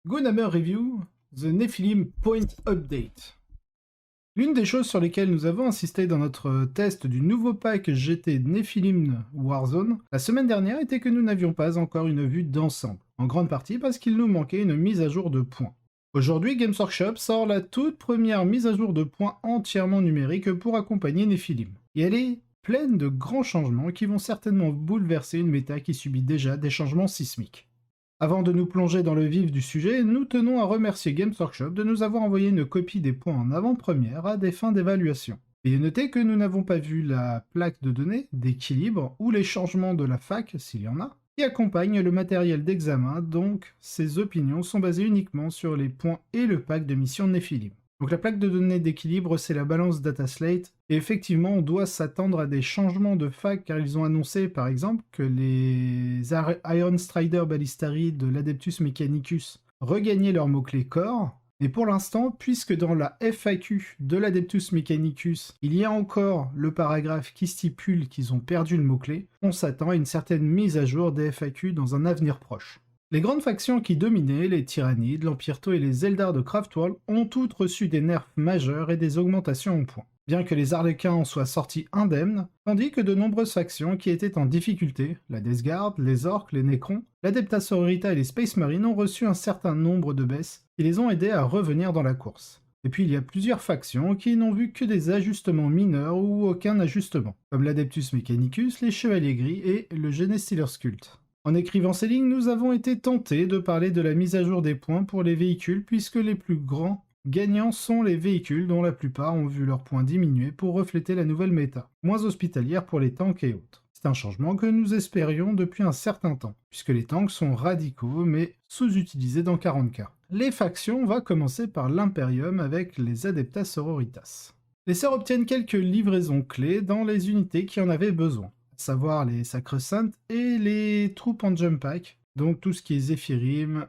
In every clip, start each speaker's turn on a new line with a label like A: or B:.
A: Gunhammer Review, The Nephilim Point Update. L'une des choses sur lesquelles nous avons insisté dans notre test du nouveau pack GT Nephilim Warzone la semaine dernière était que nous n'avions pas encore une vue d'ensemble, en grande partie parce qu'il nous manquait une mise à jour de points. Aujourd'hui, Games Workshop sort la toute première mise à jour de points entièrement numérique pour accompagner Nephilim. Et elle est pleine de grands changements qui vont certainement bouleverser une méta qui subit déjà des changements sismiques. Avant de nous plonger dans le vif du sujet, nous tenons à remercier Games Workshop de nous avoir envoyé une copie des points en avant-première à des fins d'évaluation. Veuillez noter que nous n'avons pas vu la plaque de données, d'équilibre ou les changements de la fac, s'il y en a, qui accompagnent le matériel d'examen, donc ces opinions sont basées uniquement sur les points et le pack de mission Nephilim. Donc la plaque de données d'équilibre, c'est la balance DataSlate, et effectivement on doit s'attendre à des changements de fac car ils ont annoncé par exemple que les Iron Strider Ballistari de l'Adeptus Mechanicus regagnaient leur mot-clé corps, et pour l'instant, puisque dans la FAQ de l'Adeptus Mechanicus, il y a encore le paragraphe qui stipule qu'ils ont perdu le mot-clé, on s'attend à une certaine mise à jour des FAQ dans un avenir proche. Les grandes factions qui dominaient, les Tyrannides, l'Empirto et les Eldar de Craftworld, ont toutes reçu des nerfs majeurs et des augmentations en points. Bien que les Harlequins en soient sortis indemnes, tandis que de nombreuses factions qui étaient en difficulté, la Death Guard, les Orcs, les Necrons, l'Adepta Sororita et les Space Marines ont reçu un certain nombre de baisses qui les ont aidés à revenir dans la course. Et puis il y a plusieurs factions qui n'ont vu que des ajustements mineurs ou aucun ajustement, comme l'Adeptus Mechanicus, les Chevaliers Gris et le Genestealer's Cult. En écrivant ces lignes, nous avons été tentés de parler de la mise à jour des points pour les véhicules puisque les plus grands gagnants sont les véhicules dont la plupart ont vu leurs points diminuer pour refléter la nouvelle méta, moins hospitalière pour les tanks et autres. C'est un changement que nous espérions depuis un certain temps, puisque les tanks sont radicaux mais sous-utilisés dans 40K. Les factions, on va commencer par l'Imperium avec les Adepta Sororitas. Les sœurs obtiennent quelques livraisons clés dans les unités qui en avaient besoin, à savoir les Sacres-Saintes et les troupes en jump pack, donc tout ce qui est Zéphirim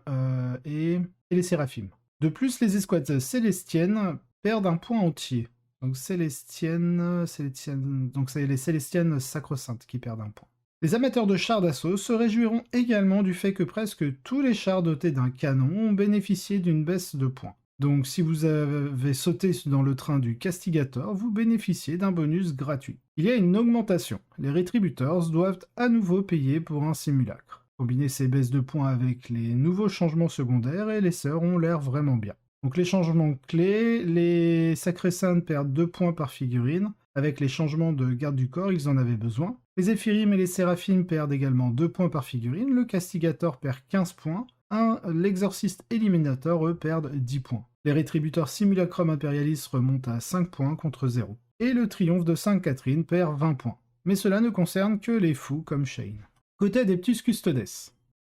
A: et les Séraphim. De plus, les escouades célestiennes perdent un point entier. Donc donc c'est les Célestiennes Sacres-Saintes qui perdent un point. Les amateurs de chars d'assaut se réjouiront également du fait que presque tous les chars dotés d'un canon ont bénéficié d'une baisse de points. Donc si vous avez sauté dans le train du Castigator, vous bénéficiez d'un bonus gratuit. Il y a une augmentation. Les Retributors doivent à nouveau payer pour un simulacre. Combinez ces baisses de points avec les nouveaux changements secondaires et les sœurs ont l'air vraiment bien. Donc les changements clés, les Sacrés-Saintes perdent 2 points par figurine. Avec les changements de garde du corps, ils en avaient besoin. Les Éphirim et les Séraphim perdent également 2 points par figurine. Le Castigator perd 15 points. L'Exorciste Eliminator, eux, perdent 10 points. Les Rétributeurs Simulacrum Imperialis remontent à 5 points contre 0. Et le Triomphe de Sainte-Catherine perd 20 points. Mais cela ne concerne que les fous comme Shane. Côté Adeptus Custodes.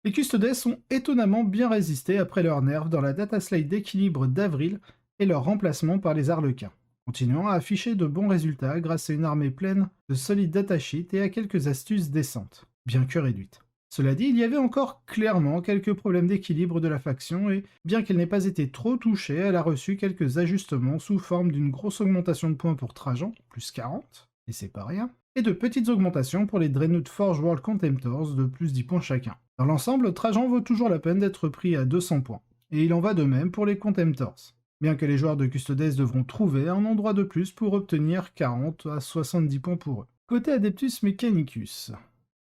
A: Les Custodes ont étonnamment bien résisté après leur nerf dans la dataslate d'équilibre d'avril et leur remplacement par les Harlequins, continuant à afficher de bons résultats grâce à une armée pleine de solides datasheets et à quelques astuces décentes, bien que réduites. Cela dit, il y avait encore clairement quelques problèmes d'équilibre de la faction et, bien qu'elle n'ait pas été trop touchée, elle a reçu quelques ajustements sous forme d'une grosse augmentation de points pour Trajan, plus 40, et c'est pas rien, et de petites augmentations pour les Dreadnought Forge World Contemptors de plus 10 points chacun. Dans l'ensemble, Trajan vaut toujours la peine d'être pris à 200 points, et il en va de même pour les Contemptors, bien que les joueurs de Custodes devront trouver un endroit de plus pour obtenir 40 à 70 points pour eux. Côté Adeptus Mechanicus.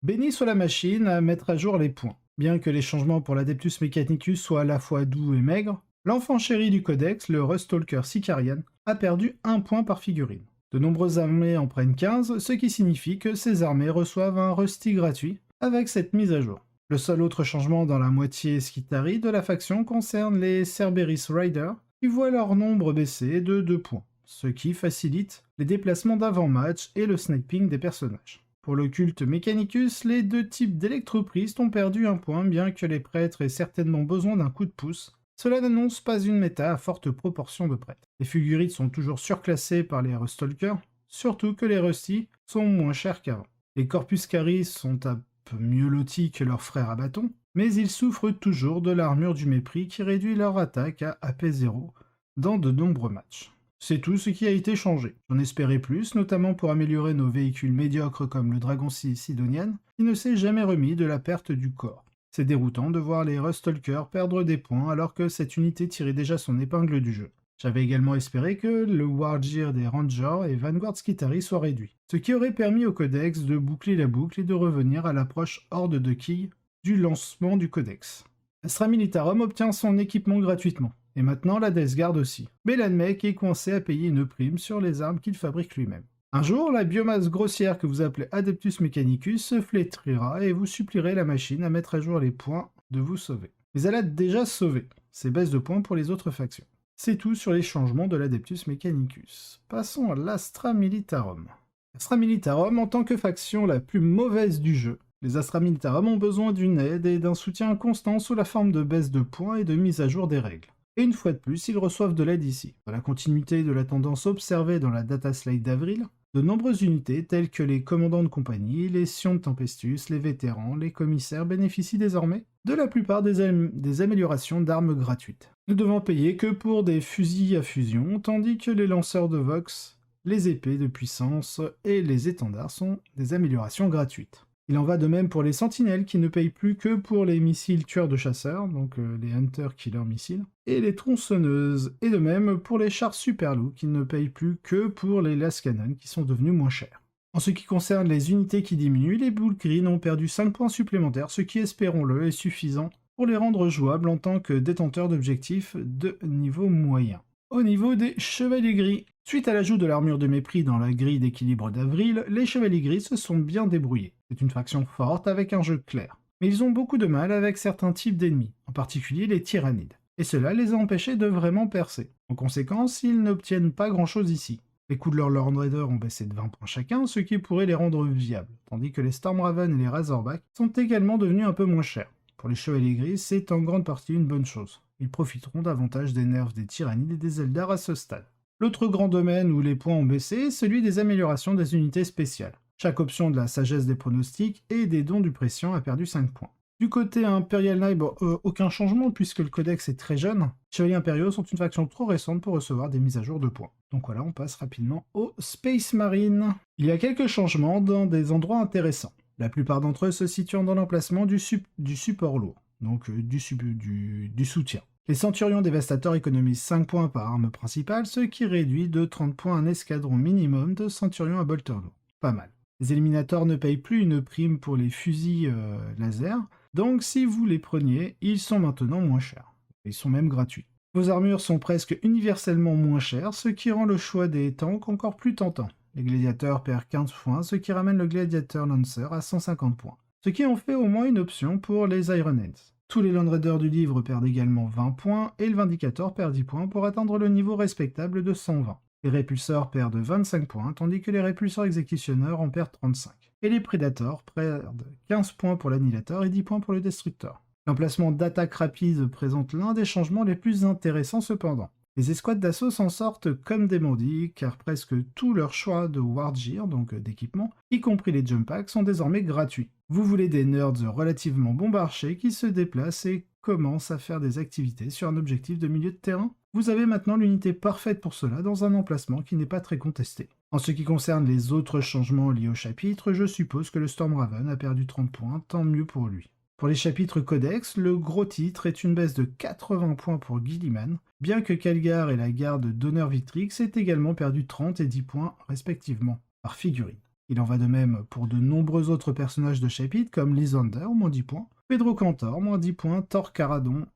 A: Béni soit la machine à mettre à jour les points. Bien que les changements pour l'Adeptus Mechanicus soient à la fois doux et maigres, l'enfant chéri du codex, le Rustalker Sicarian, a perdu 1 point par figurine. De nombreuses armées en prennent 15, ce qui signifie que ces armées reçoivent un Rusty gratuit avec cette mise à jour. Le seul autre changement dans la moitié Skitari de la faction concerne les Cerberus Riders, qui voient leur nombre baisser de 2 points, ce qui facilite les déplacements d'avant-match et le sniping des personnages. Pour le culte Mechanicus, les 2 types d'électropristes ont perdu 1 point, bien que les prêtres aient certainement besoin d'un coup de pouce. Cela n'annonce pas une méta à forte proportion de prêtres. Les figurites sont toujours surclassées par les Rustalkers, surtout que les Rusty sont moins chers qu'avant. Les Corpus Cari sont un peu mieux lotis que leurs frères à bâton, mais ils souffrent toujours de l'armure du mépris qui réduit leur attaque à AP0 dans de nombreux matchs. C'est tout ce qui a été changé. J'en espérais plus, notamment pour améliorer nos véhicules médiocres comme le Dragon Sidonian, qui ne s'est jamais remis de la perte du corps. C'est déroutant de voir les Rustalkers perdre des points alors que cette unité tirait déjà son épingle du jeu. J'avais également espéré que le Wargear des Rangers et Vanguard Skitarii soit réduit, ce qui aurait permis au codex de boucler la boucle et de revenir à l'approche horde de quilles du lancement du codex. Astra Militarum obtient son équipement gratuitement, et maintenant la Death Guard aussi. Mais l'Anmec est coincé à payer une prime sur les armes qu'il fabrique lui-même. Un jour, la biomasse grossière que vous appelez Adeptus Mechanicus se flétrira et vous supplierez la machine à mettre à jour les points de vous sauver. Mais elle a déjà sauvé, c'est baisse de points pour les autres factions. C'est tout sur les changements de l'Adeptus Mechanicus. Passons à l'Astra Militarum. L'Astra Militarum, en tant que faction la plus mauvaise du jeu, les Astra Militarum ont besoin d'une aide et d'un soutien constant sous la forme de baisse de points et de mise à jour des règles. Et une fois de plus, ils reçoivent de l'aide ici. Dans la continuité de la tendance observée dans la data slide d'avril, de nombreuses unités telles que les commandants de compagnie, les Sion de Tempestus, les vétérans, les commissaires bénéficient désormais de la plupart des améliorations d'armes gratuites, ne devant payer que pour des fusils à fusion, tandis que les lanceurs de Vox, les épées de puissance et les étendards sont des améliorations gratuites. Il en va de même pour les sentinelles qui ne payent plus que pour les missiles tueurs de chasseurs, donc les Hunter Killer missiles, et les tronçonneuses, et de même pour les chars Superlou qui ne payent plus que pour les las cannon qui sont devenus moins chers. En ce qui concerne les unités qui diminuent, les Bull Green ont perdu 5 points supplémentaires, ce qui, espérons-le, est suffisant pour les rendre jouables en tant que détenteurs d'objectifs de niveau moyen. Au niveau des Chevaliers Gris, suite à l'ajout de l'armure de mépris dans la grille d'équilibre d'avril, les Chevaliers Gris se sont bien débrouillés. C'est une faction forte avec un jeu clair. Mais ils ont beaucoup de mal avec certains types d'ennemis, en particulier les tyrannides. Et cela les a empêchés de vraiment percer. En conséquence, ils n'obtiennent pas grand-chose ici. Les coûts de leurs Lord Raiders ont baissé de 20 points chacun, ce qui pourrait les rendre viables, tandis que les Stormraven et les Razorback sont également devenus un peu moins chers. Pour les Chevaliers Gris, c'est en grande partie une bonne chose. Ils profiteront davantage des nerfs des tyrannides et des Eldar à ce stade. L'autre grand domaine où les points ont baissé est celui des améliorations des unités spéciales. Chaque option de la sagesse des pronostics et des dons du prescient a perdu 5 points. Du côté Imperial Knight, aucun changement puisque le codex est très jeune. Les Chevaliers Impériaux sont une faction trop récente pour recevoir des mises à jour de points. Donc voilà, on passe rapidement aux Space Marines. Il y a quelques changements dans des endroits intéressants. La plupart d'entre eux se situant dans l'emplacement du support lourd, donc du soutien. Les Centurions Dévastateurs économisent 5 points par arme principale, ce qui réduit de 30 points un escadron minimum de Centurions à bolter lourd. Pas mal. Les Éliminateurs ne payent plus une prime pour les fusils laser, donc si vous les preniez, ils sont maintenant moins chers. Ils sont même gratuits. Vos armures sont presque universellement moins chères, ce qui rend le choix des tanks encore plus tentant. Les gladiateurs perdent 15 points, ce qui ramène le gladiateur Lancer à 150 points. Ce qui en fait au moins une option pour les Ironheads. Tous les Land Raiders du livre perdent également 20 points, et le Vindicator perd 10 points pour atteindre le niveau respectable de 120. Les Répulseurs perdent 25 points, tandis que les Répulseurs Exécutionneurs en perdent 35. Et les Predators perdent 15 points pour l'Annihilator et 10 points pour le Destructor. L'emplacement d'attaque rapide présente l'un des changements les plus intéressants cependant. Les escouades d'assaut s'en sortent comme des bandits, car presque tous leurs choix de Wargear, donc d'équipement, y compris les jump packs, sont désormais gratuits. Vous voulez des nerds relativement bon marché qui se déplacent et commencent à faire des activités sur un objectif de milieu de terrain? Vous avez maintenant l'unité parfaite pour cela dans un emplacement qui n'est pas très contesté. En ce qui concerne les autres changements liés au chapitre, je suppose que le Stormraven a perdu 30 points, tant mieux pour lui. Pour les chapitres Codex, le gros titre est une baisse de 80 points pour Guilliman, bien que Calgar et la garde d'Honneur Victrix aient également perdu 30 et 10 points respectivement, par figurine. Il en va de même pour de nombreux autres personnages de chapitre comme Lysander, moins 10 points, Pedro Cantor, moins 10 points, Thor Garadon,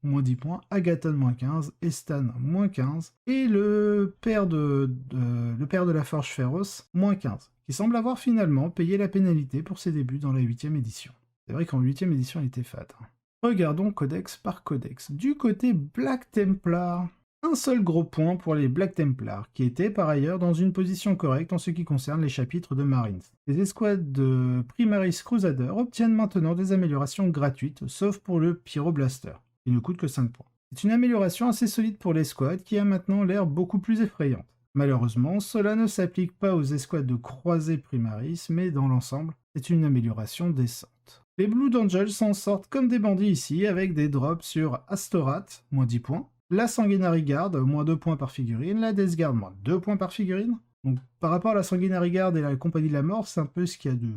A: moins 10 points, Agathon, moins 15, Estan, moins 15, et le père de la Forge Féroce, moins 15, qui semble avoir finalement payé la pénalité pour ses débuts dans la 8ème édition. C'est vrai qu'en 8ème édition, il était fat. Regardons codex par codex. Du côté Black Templar, un seul gros point pour les Black Templars, qui étaient par ailleurs dans une position correcte en ce qui concerne les chapitres de Marines. Les escouades de Primaris Crusader obtiennent maintenant des améliorations gratuites, sauf pour le Pyroblaster. Il ne coûte que 5 points. C'est une amélioration assez solide pour l'escouade qui a maintenant l'air beaucoup plus effrayante. Malheureusement, cela ne s'applique pas aux escouades de croisés Primaris, mais dans l'ensemble, c'est une amélioration décente. Les Blood Angels s'en sortent comme des bandits ici, avec des drops sur Astorat, moins 10 points, la Sanguinary Guard, moins 2 points par figurine, la Death Guard, moins 2 points par figurine. Donc par rapport à la Sanguinary Guard et la Compagnie de la Mort, c'est un peu ce qu'il y a de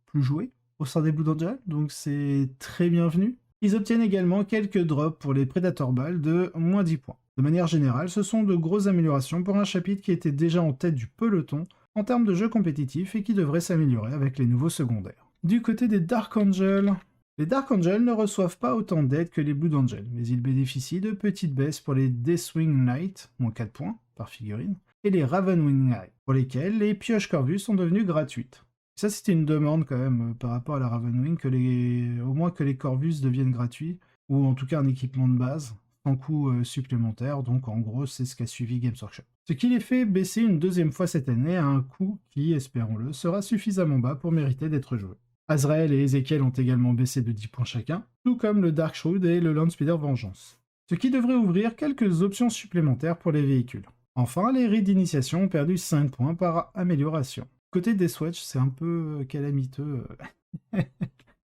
A: plus joué. au sein des Blood Angels, donc c'est très bienvenu. Ils obtiennent également quelques drops pour les Predator Balls de moins 10 points. De manière générale, ce sont de grosses améliorations pour un chapitre qui était déjà en tête du peloton en termes de jeu compétitif et qui devrait s'améliorer avec les nouveaux secondaires. Du côté des Dark Angels, les Dark Angels ne reçoivent pas autant d'aide que les Blood Angels, mais ils bénéficient de petites baisses pour les Deathwing Knight, moins 4 points par figurine, et les Ravenwing Knight, pour lesquels les pioches Corvus sont devenues gratuites. Ça, c'était une demande quand même par rapport à la Ravenwing, au moins que les Corvus deviennent gratuits, ou en tout cas un équipement de base, sans coût supplémentaire, donc en gros, c'est ce qu'a suivi Games Workshop. Ce qui les fait baisser une deuxième fois cette année à un coût qui, espérons-le, sera suffisamment bas pour mériter d'être joué. Azrael et Ezekiel ont également baissé de 10 points chacun, tout comme le Dark Shroud et le Landspeeder Vengeance. Ce qui devrait ouvrir quelques options supplémentaires pour les véhicules. Enfin, les rites d'initiation ont perdu 5 points par amélioration. Côté Deathwatch, c'est un peu calamiteux.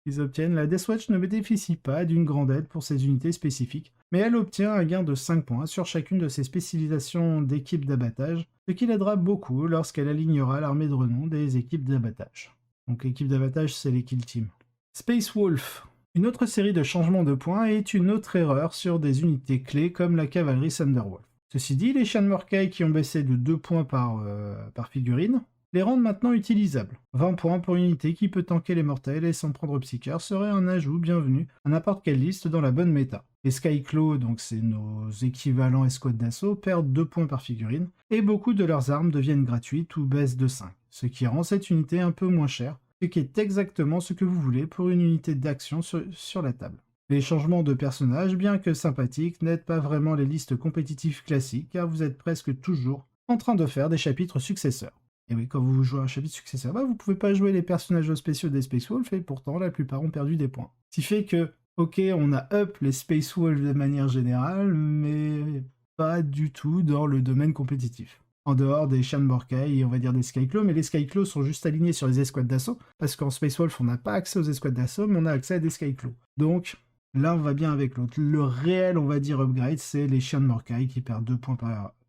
A: Ils obtiennent. La Deathwatch ne bénéficie pas d'une grande aide pour ses unités spécifiques, mais elle obtient un gain de 5 points sur chacune de ses spécialisations d'équipes d'abattage, ce qui l'aidera beaucoup lorsqu'elle alignera l'armée de renom des équipes d'abattage. Donc l'équipe d'abattage, c'est les Kill Team. Space Wolf. Une autre série de changements de points est une autre erreur sur des unités clés comme la cavalerie Thunderwolf. Ceci dit, les Shan Morkai qui ont baissé de 2 points par figurine les rendent maintenant utilisables. 20 points pour une unité qui peut tanker les mortels et s'en prendre Psyker serait un ajout bienvenu à n'importe quelle liste dans la bonne méta. Les Skyclaw, donc c'est nos équivalents escouades d'assaut, perdent 2 points par figurine, et beaucoup de leurs armes deviennent gratuites ou baissent de 5, ce qui rend cette unité un peu moins chère, ce qui est exactement ce que vous voulez pour une unité d'action sur la table. Les changements de personnages, bien que sympathiques, n'aident pas vraiment les listes compétitives classiques, car vous êtes presque toujours en train de faire des chapitres successeurs. Et oui, quand vous jouez un chapitre successeur, vous pouvez pas jouer les personnages spéciaux des Space Wolves, et pourtant la plupart ont perdu des points. Ce qui fait que, ok, on a up les Space Wolves de manière générale, mais pas du tout dans le domaine compétitif. En dehors des Shan Morkai et on va dire des Skyclaw, mais les Skyclaw sont juste alignés sur les escouades d'assaut, parce qu'en Space Wolf on n'a pas accès aux escouades d'assaut, mais on a accès à des Skyclaw. Donc, l'un va bien avec l'autre. Le réel, on va dire, upgrade, c'est les Shan Morkai qui perdent 2 points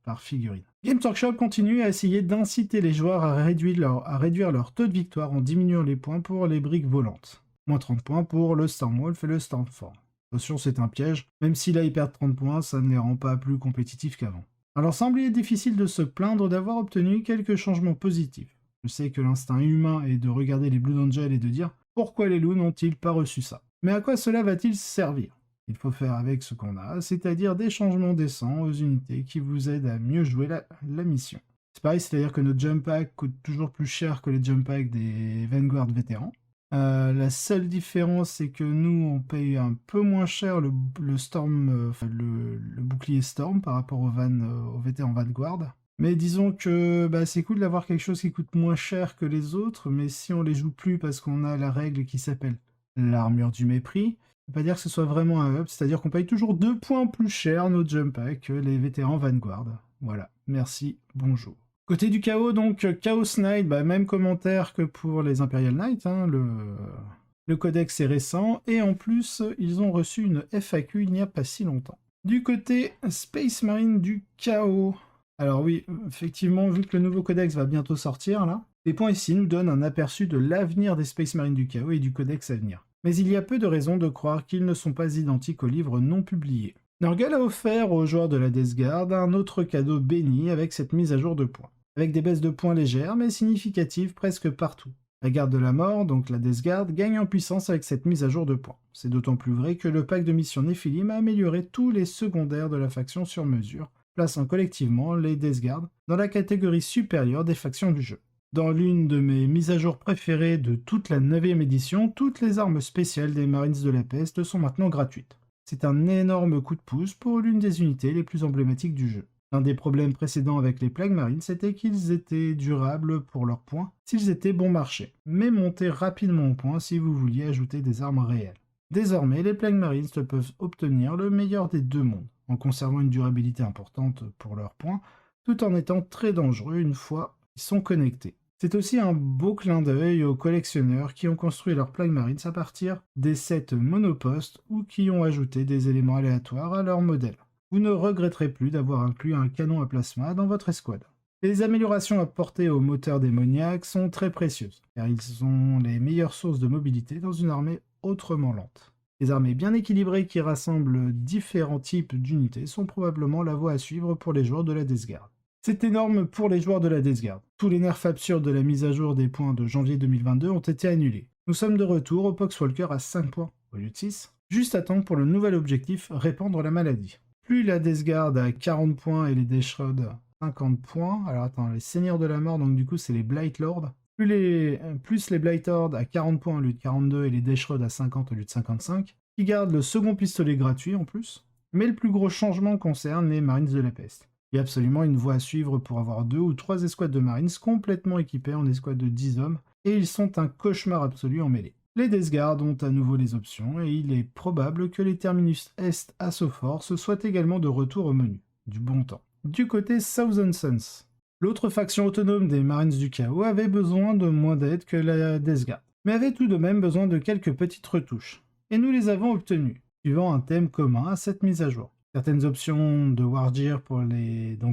A: par figurine. Games Workshop continue à essayer d'inciter les joueurs à réduire leur taux de victoire en diminuant les points pour les briques volantes. Moins 30 points pour le Stormwolf et le Stormform. Attention, c'est un piège. Même si là ils perdent 30 points, ça ne les rend pas plus compétitifs qu'avant. Dans l'ensemble, il est difficile de se plaindre d'avoir obtenu quelques changements positifs. Je sais que l'instinct humain est de regarder les Blood Angels et de dire « Pourquoi les loups n'ont-ils pas reçu ça ?» Mais à quoi cela va-t-il servir? Il faut faire avec ce qu'on a, c'est-à-dire des changements décents aux unités qui vous aident à mieux jouer la mission. C'est pareil, c'est-à-dire que notre jump pack coûte toujours plus cher que les jump packs des Vanguard vétérans. La seule différence, c'est que nous, on paye un peu moins cher le Storm, le bouclier Storm par rapport aux vétérans Vanguard. Mais disons que c'est cool d'avoir quelque chose qui coûte moins cher que les autres, mais si on les joue plus parce qu'on a la règle qui s'appelle l'armure du mépris, ça veut pas dire que ce soit vraiment un up, c'est-à-dire qu'on paye toujours 2 points plus cher nos jump packs que les vétérans Vanguard. Voilà, merci, bonjour. Côté du chaos, donc, Chaos Knight, même commentaire que pour les Imperial Knights, hein, le codex est récent, et en plus, ils ont reçu une FAQ il n'y a pas si longtemps. Du côté Space Marine du chaos, alors oui, effectivement, vu que le nouveau codex va bientôt sortir, là, les points ici nous donnent un aperçu de l'avenir des Space Marines du chaos et du codex à venir. Mais il y a peu de raisons de croire qu'ils ne sont pas identiques aux livres non publiés. Nurgle a offert aux joueurs de la Death Guard un autre cadeau béni avec cette mise à jour de points. Avec des baisses de points légères mais significatives presque partout. La garde de la mort, donc la Death Guard, gagne en puissance avec cette mise à jour de points. C'est d'autant plus vrai que le pack de mission Nephilim a amélioré tous les secondaires de la faction sur mesure, plaçant collectivement les Death Guard dans la catégorie supérieure des factions du jeu. Dans l'une de mes mises à jour préférées de toute la 9ème édition, toutes les armes spéciales des Marines de la Peste sont maintenant gratuites. C'est un énorme coup de pouce pour l'une des unités les plus emblématiques du jeu. L'un des problèmes précédents avec les Plague Marines, c'était qu'ils étaient durables pour leurs points s'ils étaient bon marché, mais montaient rapidement au point si vous vouliez ajouter des armes réelles. Désormais, les Plague Marines peuvent obtenir le meilleur des deux mondes, en conservant une durabilité importante pour leurs points, tout en étant très dangereux une fois qu'ils sont connectés. C'est aussi un beau clin d'œil aux collectionneurs qui ont construit leurs Plague Marines à partir des sets monopostes ou qui ont ajouté des éléments aléatoires à leur modèle. Vous ne regretterez plus d'avoir inclus un canon à plasma dans votre escouade. Les améliorations apportées au moteur démoniaque sont très précieuses, car ils sont les meilleures sources de mobilité dans une armée autrement lente. Les armées bien équilibrées qui rassemblent différents types d'unités sont probablement la voie à suivre pour les joueurs de la Death Guard. C'est énorme pour les joueurs de la Death Guard. Tous les nerfs absurdes de la mise à jour des points de janvier 2022 ont été annulés. Nous sommes de retour au Poxwalker à 5 points, au lieu de 6, juste à temps pour le nouvel objectif, répandre la maladie. Plus la Death Guard a 40 points et les Death Shroud 50 points, alors attends, les Seigneurs de la Mort, donc du coup c'est les Blight Lords, plus les Blight Lords à 40 points au lieu de 42 et les Death Shroud à 50 au lieu de 55, qui gardent le second pistolet gratuit en plus, mais le plus gros changement concerne les Marines de la Peste. Il y a absolument une voie à suivre pour avoir 2 ou 3 escouades de Marines complètement équipées en escouade de 10 hommes, et ils sont un cauchemar absolu en mêlée. Les Death Guard ont à nouveau les options, et il est probable que les Terminus Est Assault Force soient également de retour au menu. Du bon temps. Du côté Thousand Suns, l'autre faction autonome des Marines du Chaos avait besoin de moins d'aide que la Death Guard, mais avait tout de même besoin de quelques petites retouches. Et nous les avons obtenues, suivant un thème commun à cette mise à jour. Certaines options de War Gear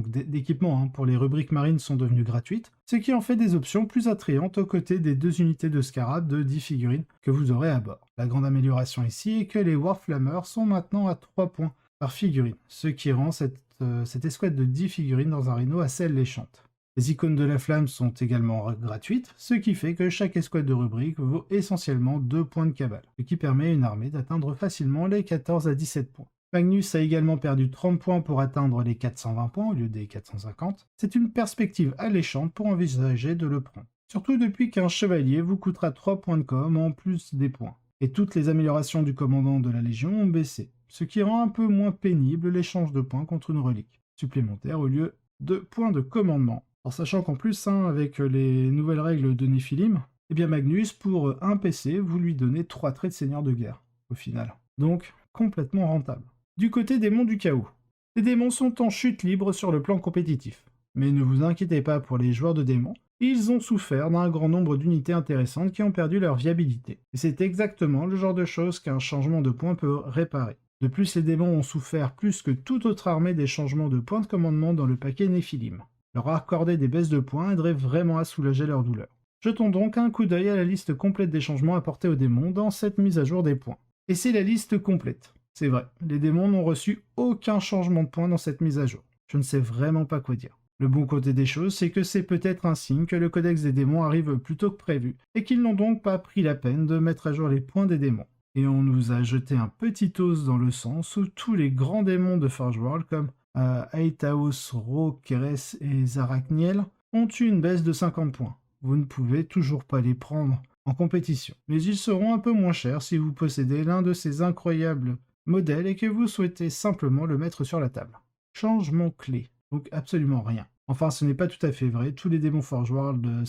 A: d'équipement pour les rubriques marines sont devenues gratuites, ce qui en fait des options plus attrayantes aux côtés des 2 unités de Scarab de 10 figurines que vous aurez à bord. La grande amélioration ici est que les Warflammers sont maintenant à 3 points par figurine, ce qui rend cette escouade de 10 figurines dans un rhino assez alléchante. Les icônes de la flamme sont également gratuites, ce qui fait que chaque escouade de rubrique vaut essentiellement 2 points de cabale, ce qui permet à une armée d'atteindre facilement les 14 à 17 points. Magnus a également perdu 30 points pour atteindre les 420 points au lieu des 450. C'est une perspective alléchante pour envisager de le prendre. Surtout depuis qu'un chevalier vous coûtera 3 points de com en plus des points. Et toutes les améliorations du commandant de la Légion ont baissé, ce qui rend un peu moins pénible l'échange de points contre une relique supplémentaire au lieu de points de commandement. En sachant qu'en plus, avec les nouvelles règles de Néphilim, eh bien Magnus, pour un PC, vous lui donnez 3 traits de seigneur de guerre, au final. Donc, complètement rentable. Du côté des monts du chaos, les démons sont en chute libre sur le plan compétitif. Mais ne vous inquiétez pas pour les joueurs de démons, ils ont souffert d'un grand nombre d'unités intéressantes qui ont perdu leur viabilité. Et c'est exactement le genre de choses qu'un changement de point peut réparer. De plus, les démons ont souffert plus que toute autre armée des changements de points de commandement dans le paquet Néphilim. Leur accorder des baisses de points aiderait vraiment à soulager leur douleur. Jetons donc un coup d'œil à la liste complète des changements apportés aux démons dans cette mise à jour des points. Et c'est la liste complète. C'est vrai, les démons n'ont reçu aucun changement de points dans cette mise à jour. Je ne sais vraiment pas quoi dire. Le bon côté des choses, c'est que c'est peut-être un signe que le codex des démons arrive plus tôt que prévu, et qu'ils n'ont donc pas pris la peine de mettre à jour les points des démons. Et on nous a jeté un petit os dans le sens où tous les grands démons de Forge World, comme Aetaos, Ro, Keres et Zarachniel, ont eu une baisse de 50 points. Vous ne pouvez toujours pas les prendre en compétition, mais ils seront un peu moins chers si vous possédez l'un de ces incroyables modèle et que vous souhaitez simplement le mettre sur la table. Changement clé, donc absolument rien. Enfin, ce n'est pas tout à fait vrai, tous les démons Forge World de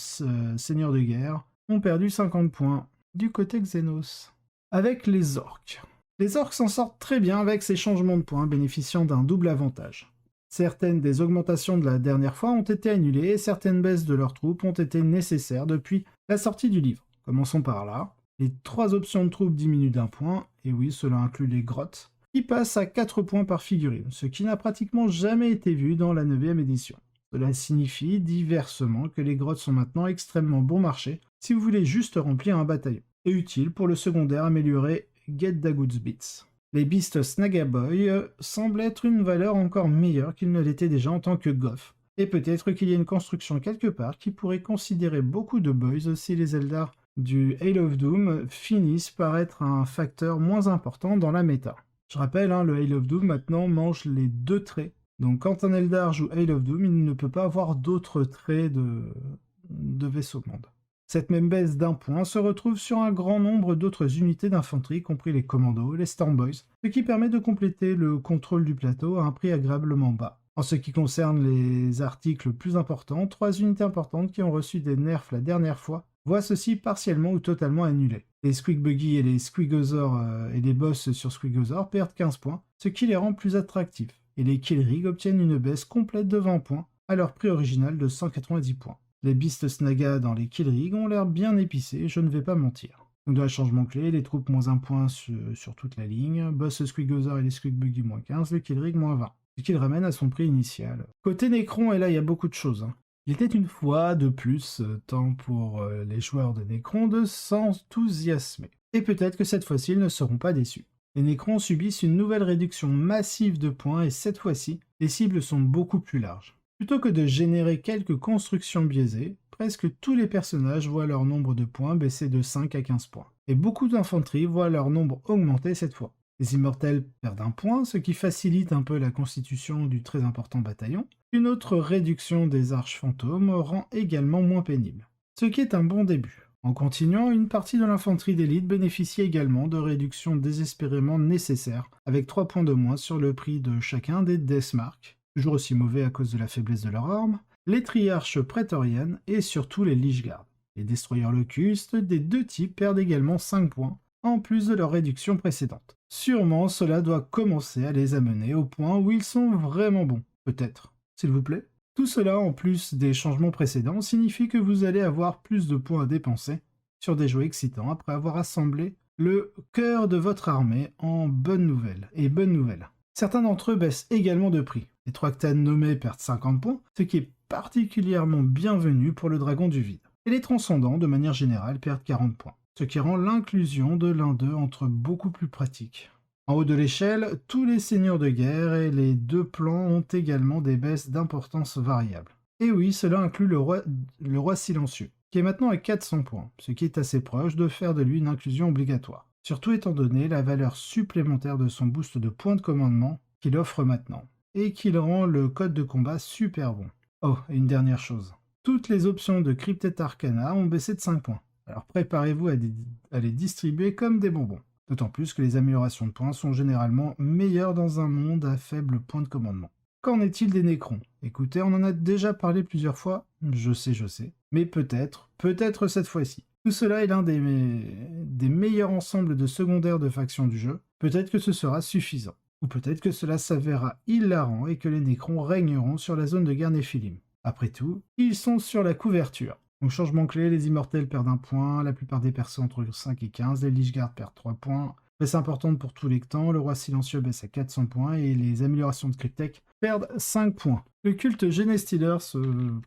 A: Seigneur de Guerre ont perdu 50 points du côté Xenos. Avec les orques. Les orques s'en sortent très bien avec ces changements de points bénéficiant d'un double avantage. Certaines des augmentations de la dernière fois ont été annulées et certaines baisses de leurs troupes ont été nécessaires depuis la sortie du livre. Commençons par là. Les 3 options de troupes diminuent d'1 point, et oui, cela inclut les grottes, qui passent à 4 points par figurine, ce qui n'a pratiquement jamais été vu dans la 9e édition. Cela signifie diversement que les grottes sont maintenant extrêmement bon marché si vous voulez juste remplir un bataillon, et utile pour le secondaire amélioré Get the Goods Bits. Les Beasts Snagaboy semblent être une valeur encore meilleure qu'ils ne l'étaient déjà en tant que Goff, et peut-être qu'il y a une construction quelque part qui pourrait considérer beaucoup de boys si les Eldar du Hail of Doom finissent par être un facteur moins important dans la méta. Je rappelle, le Hail of Doom maintenant mange les 2 traits. Donc quand un Eldar joue Hail of Doom, il ne peut pas avoir d'autres traits de vaisseau monde. Cette même baisse d'1 point se retrouve sur un grand nombre d'autres unités d'infanterie, compris les commandos, les Stormboys, ce qui permet de compléter le contrôle du plateau à un prix agréablement bas. En ce qui concerne les articles plus importants, 3 unités importantes qui ont reçu des nerfs la dernière fois voient ceci partiellement ou totalement annulé. Les Squeakbuggy et les Squeagosaurs et les boss sur Squeagosaur perdent 15 points, ce qui les rend plus attractifs. Et les Killrig obtiennent une baisse complète de 20 points, à leur prix original de 190 points. Les Beasts Snaga dans les Killrig ont l'air bien épicés, je ne vais pas mentir. Donc dans les changements clés, les troupes moins 1 point sur toute la ligne, boss Squeagosaur et les Squeakbuggy moins 15, les Killrig moins 20. Ce qui le ramène à son prix initial. Côté Necron, et là il y a beaucoup de choses. Il était une fois de plus temps pour les joueurs de Necron de s'enthousiasmer. Et peut-être que cette fois-ci, ils ne seront pas déçus. Les Necrons subissent une nouvelle réduction massive de points et cette fois-ci, les cibles sont beaucoup plus larges. Plutôt que de générer quelques constructions biaisées, presque tous les personnages voient leur nombre de points baisser de 5 à 15 points. Et beaucoup d'infanterie voient leur nombre augmenter cette fois. Les immortels perdent un point, ce qui facilite un peu la constitution du très important bataillon. Une autre réduction des arches fantômes rend également moins pénible. Ce qui est un bon début. En continuant, une partie de l'infanterie d'élite bénéficie également de réductions désespérément nécessaires, avec 3 points de moins sur le prix de chacun des Deathmarks, toujours aussi mauvais à cause de la faiblesse de leur arme, les triarches prétoriennes et surtout les Lichguards. Les destroyers locustes des deux types perdent également 5 points, en plus de leur réduction précédente. Sûrement, cela doit commencer à les amener au point où ils sont vraiment bons. Peut-être. S'il vous plaît. Tout cela, en plus des changements précédents, signifie que vous allez avoir plus de points à dépenser sur des jeux excitants après avoir assemblé le cœur de votre armée en bonnes nouvelles. Et bonnes nouvelles. Certains d'entre eux baissent également de prix. Les 3 Ctanes nommés perdent 50 points, ce qui est particulièrement bienvenu pour le dragon du vide. Et les transcendants, de manière générale, perdent 40 points, ce qui rend l'inclusion de l'un d'eux entre beaucoup plus pratique. En haut de l'échelle, tous les seigneurs de guerre et les deux plans ont également des baisses d'importance variables. Et oui, cela inclut le roi silencieux, qui est maintenant à 400 points, ce qui est assez proche de faire de lui une inclusion obligatoire. Surtout étant donné la valeur supplémentaire de son boost de points de commandement qu'il offre maintenant, et qu'il rend le code de combat super bon. Oh, et une dernière chose. Toutes les options de Cryptet Arcana ont baissé de 5 points, alors préparez-vous à les distribuer comme des bonbons. D'autant plus que les améliorations de points sont généralement meilleures dans un monde à faible point de commandement. Qu'en est-il des Necrons? Écoutez, on en a déjà parlé plusieurs fois, je sais, mais peut-être cette fois-ci. Tout cela est l'un des meilleurs ensembles de secondaires de factions du jeu, peut-être que ce sera suffisant. Ou peut-être que cela s'avérera hilarant et que les Necrons régneront sur la zone de guerre Néphilim. Après tout, ils sont sur la couverture. Donc changement clé, les immortels perdent 1 point, la plupart des persos entre 5 et 15, les Lichguards perdent 3 points, baisse importante pour tous les temps, le roi silencieux baisse à 400 points et les améliorations de Cryptek perdent 5 points. Le culte Genestealers,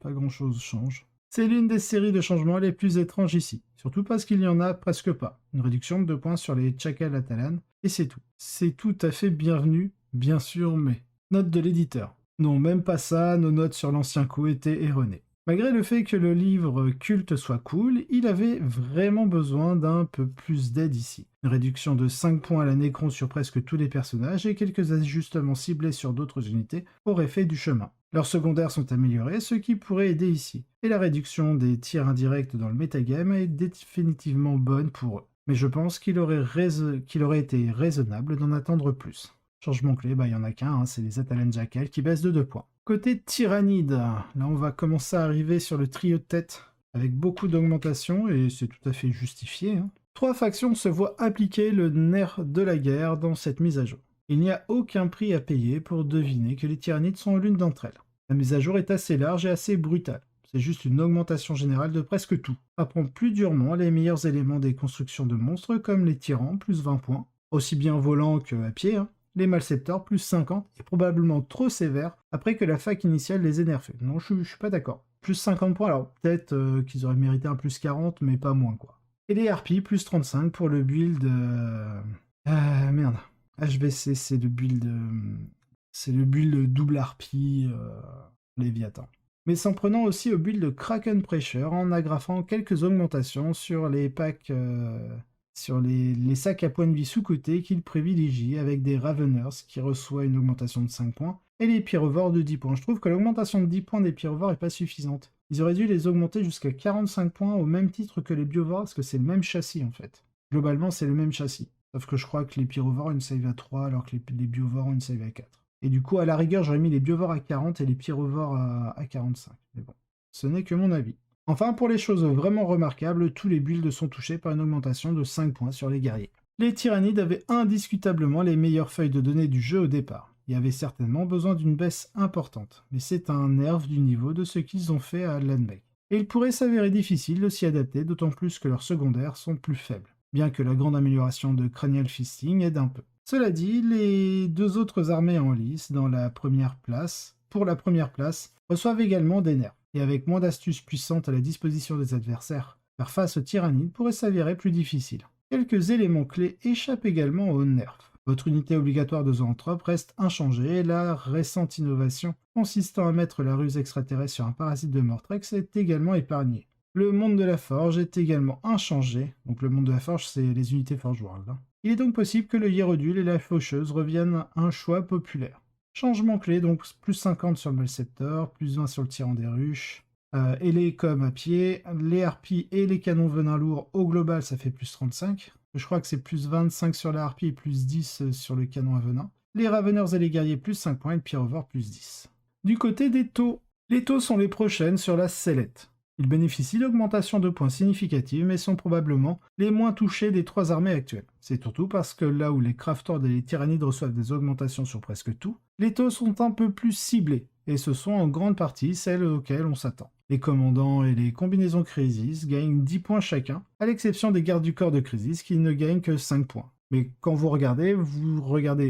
A: pas grand chose change. C'est l'une des séries de changements les plus étranges ici, surtout parce qu'il n'y en a presque pas. Une réduction de 2 points sur les Chakal Atalan, et c'est tout. C'est tout à fait bienvenu, bien sûr, mais... Note de l'éditeur. Non, même pas ça, nos notes sur l'ancien coup étaient erronées. Malgré le fait que le livre culte soit cool, il avait vraiment besoin d'un peu plus d'aide ici. Une réduction de 5 points à la Necron sur presque tous les personnages et quelques ajustements ciblés sur d'autres unités auraient fait du chemin. Leurs secondaires sont améliorés, ce qui pourrait aider ici. Et la réduction des tirs indirects dans le metagame est définitivement bonne pour eux. Mais je pense qu'il aurait été raisonnable d'en attendre plus. Changement clé, il y en a qu'un, c'est les Atalan Jackal qui baissent de 2 points. Côté Tyrannide, là on va commencer à arriver sur le trio de tête avec beaucoup d'augmentation et c'est tout à fait justifié. 3 factions se voient appliquer le nerf de la guerre dans cette mise à jour. Il n'y a aucun prix à payer pour deviner que les Tyrannides sont l'une d'entre elles. La mise à jour est assez large et assez brutale. C'est juste une augmentation générale de presque tout. Apprend plus durement les meilleurs éléments des constructions de monstres comme les tyrans, plus 20 points, aussi bien volant que à pied, les Malceptors, plus 50, et probablement trop sévère après que la fac initiale les ait nerfés. Non, je suis pas d'accord. Plus 50 points, alors peut-être qu'ils auraient mérité un plus 40, mais pas moins, quoi. Et les harpies, plus 35 pour le build... merde. HBC, c'est le build... c'est le build double harpie Léviathan. Mais s'en prenant aussi au build de Kraken Pressure en agrafant quelques augmentations sur les packs... sur les sacs à points de vie sous-cotés qu'il privilégie avec des Raveners qui reçoit une augmentation de 5 points et les pyrovores de 10 points. Je trouve que l'augmentation de 10 points des pyrovores est pas suffisante. Ils auraient dû les augmenter jusqu'à 45 points au même titre que les biovores parce que c'est le même châssis en fait. Globalement c'est le même châssis. Sauf que je crois que les pyrovores ont une save à 3 alors que les biovores ont une save à 4. Et du coup à la rigueur j'aurais mis les biovores à 40 et les pyrovores à 45. Mais bon, ce n'est que mon avis. Enfin, pour les choses vraiment remarquables, tous les builds sont touchés par une augmentation de 5 points sur les guerriers. Les Tyrannides avaient indiscutablement les meilleures feuilles de données du jeu au départ. Il y avait certainement besoin d'une baisse importante, mais c'est un nerf du niveau de ce qu'ils ont fait à Landbeck. Et il pourrait s'avérer difficile de s'y adapter, d'autant plus que leurs secondaires sont plus faibles, bien que la grande amélioration de Cranial Fisting aide un peu. Cela dit, les deux autres armées en lice dans la première place pour la première place, reçoivent également des nerfs, et avec moins d'astuces puissantes à la disposition des adversaires, faire face aux tyrannides pourrait s'avérer plus difficile. Quelques éléments clés échappent également aux nerfs. Votre unité obligatoire de zoanthrope reste inchangée, et la récente innovation consistant à mettre la ruse extraterrestre sur un parasite de Mortrex est également épargnée. Le monde de la forge est également inchangé, donc le monde de la forge c'est les unités Forge World. Il est donc possible que le Hierodule et la Faucheuse reviennent un choix populaire. Changement clé, donc plus 50 sur le Malceptor, plus 20 sur le Tyran des Ruches, et les coms à pied, les harpies et les canons venin lourds, au global ça fait plus 35. Je crois que c'est plus 25 sur la harpie et plus 10 sur le canon à venin. Les Raveneurs et les guerriers plus 5 points et le Pyrovore plus 10. Du côté des taux, les taux sont les prochaines sur la sellette. Ils bénéficient d'augmentations de points significatives, mais sont probablement les moins touchés des 3 armées actuelles. C'est surtout parce que là où les Craftord et les Tyrannides reçoivent des augmentations sur presque tout, les taux sont un peu plus ciblés, et ce sont en grande partie celles auxquelles on s'attend. Les commandants et les combinaisons Crisis gagnent 10 points chacun, à l'exception des gardes du corps de Crisis qui ne gagnent que 5 points. Mais quand vous regardez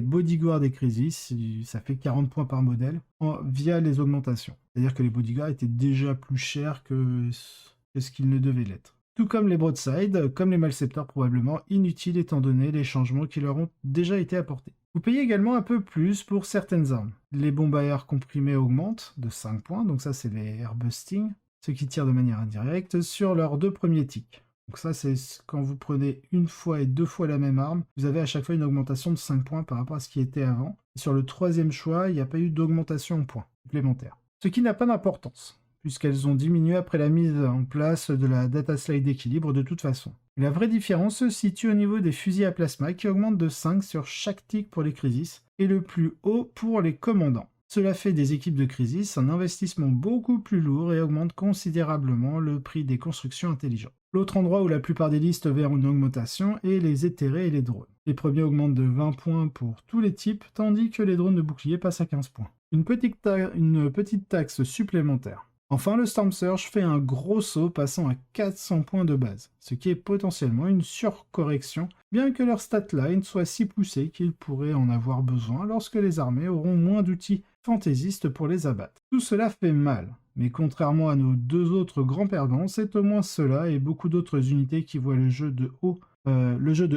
A: Bodyguard et Crisis, ça fait 40 points par modèle via les augmentations. C'est-à-dire que les Bodyguards étaient déjà plus chers que ce qu'ils ne devaient l'être. Tout comme les Broadside, comme les Malceptors probablement inutiles étant donné les changements qui leur ont déjà été apportés. Vous payez également un peu plus pour certaines armes. Les bombes à air comprimées augmentent de 5 points, donc ça c'est les Airbusting, ceux qui tirent de manière indirecte sur leurs 2 premiers tics. Donc ça, c'est quand vous prenez une fois et 2 fois la même arme, vous avez à chaque fois une augmentation de 5 points par rapport à ce qui était avant. Et sur le 3e choix, il n'y a pas eu d'augmentation en points supplémentaires. Ce qui n'a pas d'importance, puisqu'elles ont diminué après la mise en place de la data slide d'équilibre de toute façon. Et la vraie différence se situe au niveau des fusils à plasma qui augmentent de 5 sur chaque tic pour les Crisis, et le plus haut pour les commandants. Cela fait des équipes de Crisis un investissement beaucoup plus lourd et augmente considérablement le prix des constructions intelligentes. L'autre endroit où la plupart des listes verront une augmentation est les éthérés et les drones. Les premiers augmentent de 20 points pour tous les types, tandis que les drones de bouclier passent à 15 points. Une petite taxe supplémentaire. Enfin, le Storm Surge fait un gros saut passant à 400 points de base, ce qui est potentiellement une surcorrection, bien que leur statline soit si poussée qu'ils pourraient en avoir besoin lorsque les armées auront moins d'outils fantaisistes pour les abattre. Tout cela fait mal, mais contrairement à nos 2 autres grands perdants, c'est au moins cela et beaucoup d'autres unités qui voient le jeu de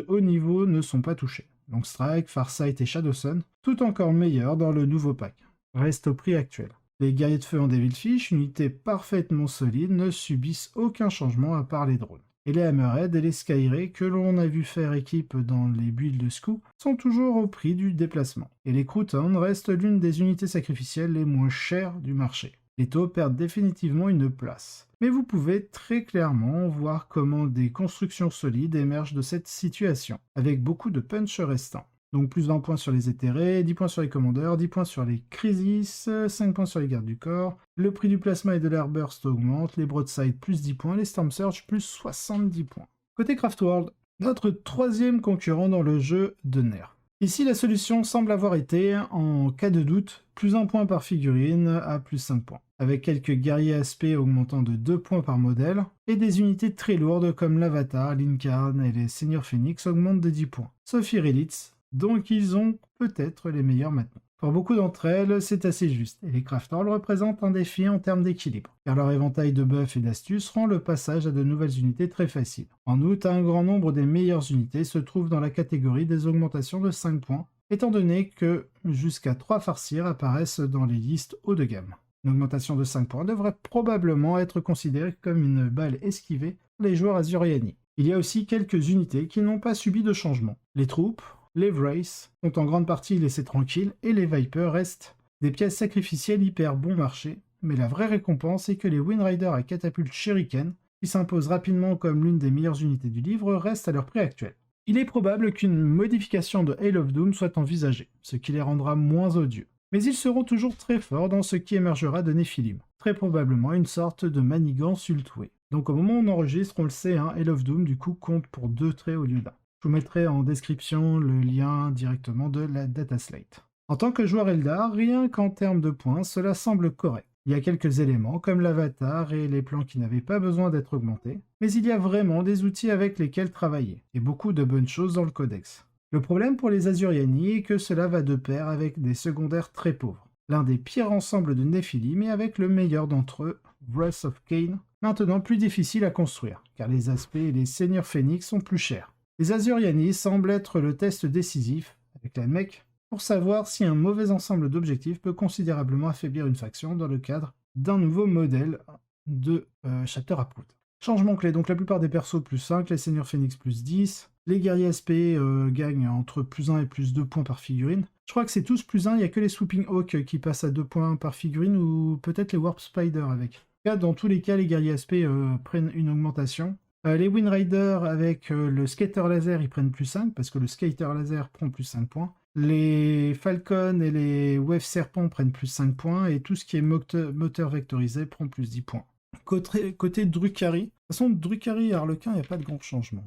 A: haut niveau ne sont pas touchés. Donc Strike, Farsight et Shadowsun, tout encore meilleurs dans le nouveau pack, restent au prix actuel. Les guerriers de feu en Devilfish, unités parfaitement solides, ne subissent aucun changement à part les drones. Et les Hammerhead et les Skyray, que l'on a vu faire équipe dans les builds de SKU, sont toujours au prix du déplacement. Et les Croutons restent l'une des unités sacrificielles les moins chères du marché. Les taux perdent définitivement une place. Mais vous pouvez très clairement voir comment des constructions solides émergent de cette situation, avec beaucoup de punch restant. Donc plus 20 points sur les éthérés, 10 points sur les commandeurs, 10 points sur les crisis, 5 points sur les gardes du corps, le prix du plasma et de l'airburst augmente, les broadside plus 10 points, les storm surge plus 70 points. Côté Craftworld, notre 3e concurrent dans le jeu de nerfs. Ici la solution semble avoir été, en cas de doute, plus 1 point par figurine à plus 5 points, avec quelques guerriers aspects augmentant de 2 points par modèle, et des unités très lourdes comme l'Avatar, l'Incarn et les Seigneurs Phoenix augmentent de 10 points, sauf Irelitz, donc ils ont peut-être les meilleurs maintenant. Pour beaucoup d'entre elles, c'est assez juste, et les Craftors représentent un défi en termes d'équilibre, car leur éventail de buffs et d'astuces rend le passage à de nouvelles unités très facile. En outre, un grand nombre des meilleures unités se trouvent dans la catégorie des augmentations de 5 points, étant donné que jusqu'à 3 farcirs apparaissent dans les listes haut de gamme. Une augmentation de 5 points devrait probablement être considérée comme une balle esquivée pour les joueurs azuriani. Il y a aussi quelques unités qui n'ont pas subi de changement. Les troupes, les Wraiths sont en grande partie laissés tranquilles et les Vipers restent des pièces sacrificielles hyper bon marché, mais la vraie récompense est que les Windriders à catapulte Shuriken, qui s'imposent rapidement comme l'une des meilleures unités du livre, restent à leur prix actuel. Il est probable qu'une modification de Hail of Doom soit envisagée, ce qui les rendra moins odieux. Mais ils seront toujours très forts dans ce qui émergera de Nephilim, très probablement une sorte de manigance ultoué. Donc au moment où on enregistre, on le sait, Hail of Doom du coup compte pour 2 traits au lieu d'un. Je vous mettrai en description le lien directement de la dataslate. En tant que joueur Eldar, rien qu'en termes de points, cela semble correct. Il y a quelques éléments comme l'avatar et les plans qui n'avaient pas besoin d'être augmentés, mais il y a vraiment des outils avec lesquels travailler, et beaucoup de bonnes choses dans le codex. Le problème pour les Azuriani est que cela va de pair avec des secondaires très pauvres. l'un des pires ensembles de Nephilim et avec le meilleur d'entre eux, Wrath of Cain, maintenant plus difficile à construire, car les aspects et les seigneurs phénix sont plus chers. Les Azuriani semblent être le test décisif, avec la mec, pour savoir si un mauvais ensemble d'objectifs peut considérablement affaiblir une faction dans le cadre d'un nouveau modèle de Chapter Approved. Changement clé, donc la plupart des persos plus 5, les seigneurs phénix plus 10, les guerriers SP gagnent entre plus 1 et plus 2 points par figurine. Je crois que c'est tous plus 1, il n'y a que les Swooping Hawk qui passent à 2 points par figurine, ou peut-être les Warp Spider avec. Dans tous les cas, les guerriers SP prennent une augmentation. Les Wind Riders avec le Skater Laser, ils prennent plus 5, parce que le Skater Laser prend plus 5 points. Les Falcon et les Wave Serpent prennent plus 5 points, et tout ce qui est moteur vectorisé prend plus 10 points. Côté Drukhari, de toute façon, Drukhari et Harlequin, il n'y a pas de grand changement.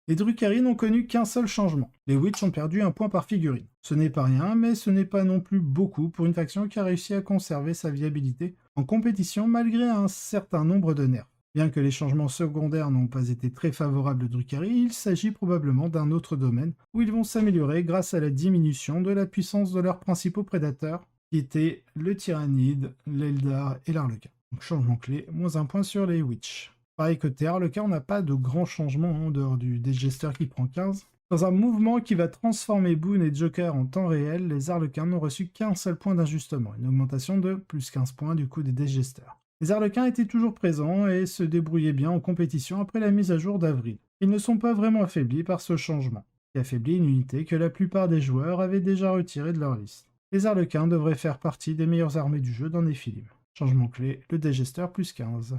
A: Les Drukhari n'ont connu qu'un seul changement. Les Witch ont perdu 1 point par figurine. Ce n'est pas rien, mais ce n'est pas non plus beaucoup pour une faction qui a réussi à conserver sa viabilité en compétition malgré un certain nombre de nerfs. Bien que les changements secondaires n'ont pas été très favorables de Drukhari, il s'agit probablement d'un autre domaine où ils vont s'améliorer grâce à la diminution de la puissance de leurs principaux prédateurs, qui étaient le Tyrannide, l'Eldar et l'Harlequin. Donc changement clé, moins 1 point sur les Witch. Pareil que Harlequin, on n'a pas de grands changements en dehors du Digester qui prend 15. Dans un mouvement qui va transformer Boone et Joker en temps réel, les Harlequins n'ont reçu qu'un seul point d'ajustement, une augmentation de plus 15 points du coup des Digesters. Les Harlequins étaient toujours présents et se débrouillaient bien en compétition après la mise à jour d'avril. Ils ne sont pas vraiment affaiblis par ce changement, qui affaiblit une unité que la plupart des joueurs avaient déjà retirée de leur liste. Les Harlequins devraient faire partie des meilleures armées du jeu dans Nephilim. Changement clé, le Digester plus 15.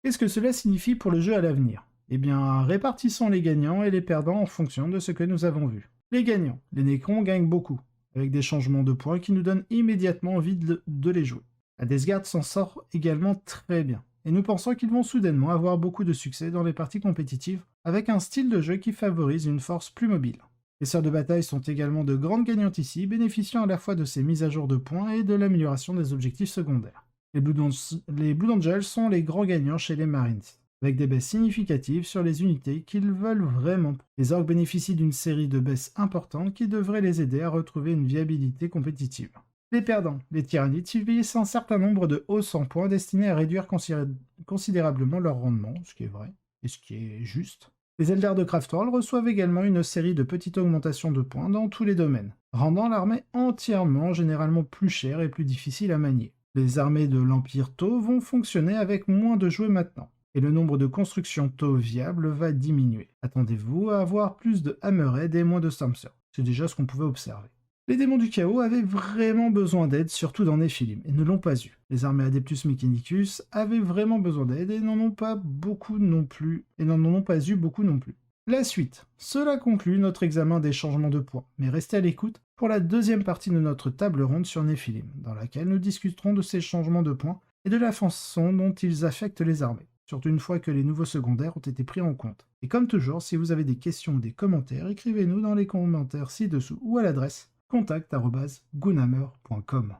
A: Qu'est-ce que cela signifie pour le jeu à l'avenir? Eh bien, répartissons les gagnants et les perdants en fonction de ce que nous avons vu. Les gagnants, les Necrons gagnent beaucoup, avec des changements de points qui nous donnent immédiatement envie de les jouer. La Death Guard s'en sort également très bien, et nous pensons qu'ils vont soudainement avoir beaucoup de succès dans les parties compétitives, avec un style de jeu qui favorise une force plus mobile. Les sœurs de bataille sont également de grandes gagnantes ici, bénéficiant à la fois de ces mises à jour de points et de l'amélioration des objectifs secondaires. Les Blood Angels sont les grands gagnants chez les Marines, avec des baisses significatives sur les unités qu'ils veulent vraiment. Les Orcs bénéficient d'une série de baisses importantes qui devraient les aider à retrouver une viabilité compétitive. Les perdants, les Tyrannides, subissent un certain nombre de hausses en points destinés à réduire considérablement leur rendement, ce qui est vrai, et ce qui est juste. Les Eldar de Craftworld reçoivent également une série de petites augmentations de points dans tous les domaines, rendant l'armée entièrement généralement plus chère et plus difficile à manier. Les armées de l'Empire Tau vont fonctionner avec moins de jouets maintenant, et le nombre de constructions Tau viables va diminuer. Attendez-vous à avoir plus de Hammerhead et moins de Stormsur. C'est déjà ce qu'on pouvait observer. Les démons du chaos avaient vraiment besoin d'aide, surtout dans Nephilim, et ne l'ont pas eu. Les armées Adeptus Mechanicus avaient vraiment besoin d'aide et n'en ont pas eu beaucoup non plus. La suite. Cela conclut notre examen des changements de points, mais restez à l'écoute pour la deuxième partie de notre table ronde sur Nephilim, dans laquelle nous discuterons de ces changements de points et de la façon dont ils affectent les armées, surtout une fois que les nouveaux secondaires ont été pris en compte. Et comme toujours, si vous avez des questions ou des commentaires, écrivez-nous dans les commentaires ci-dessous ou à l'adresse contact@goonhammer.com.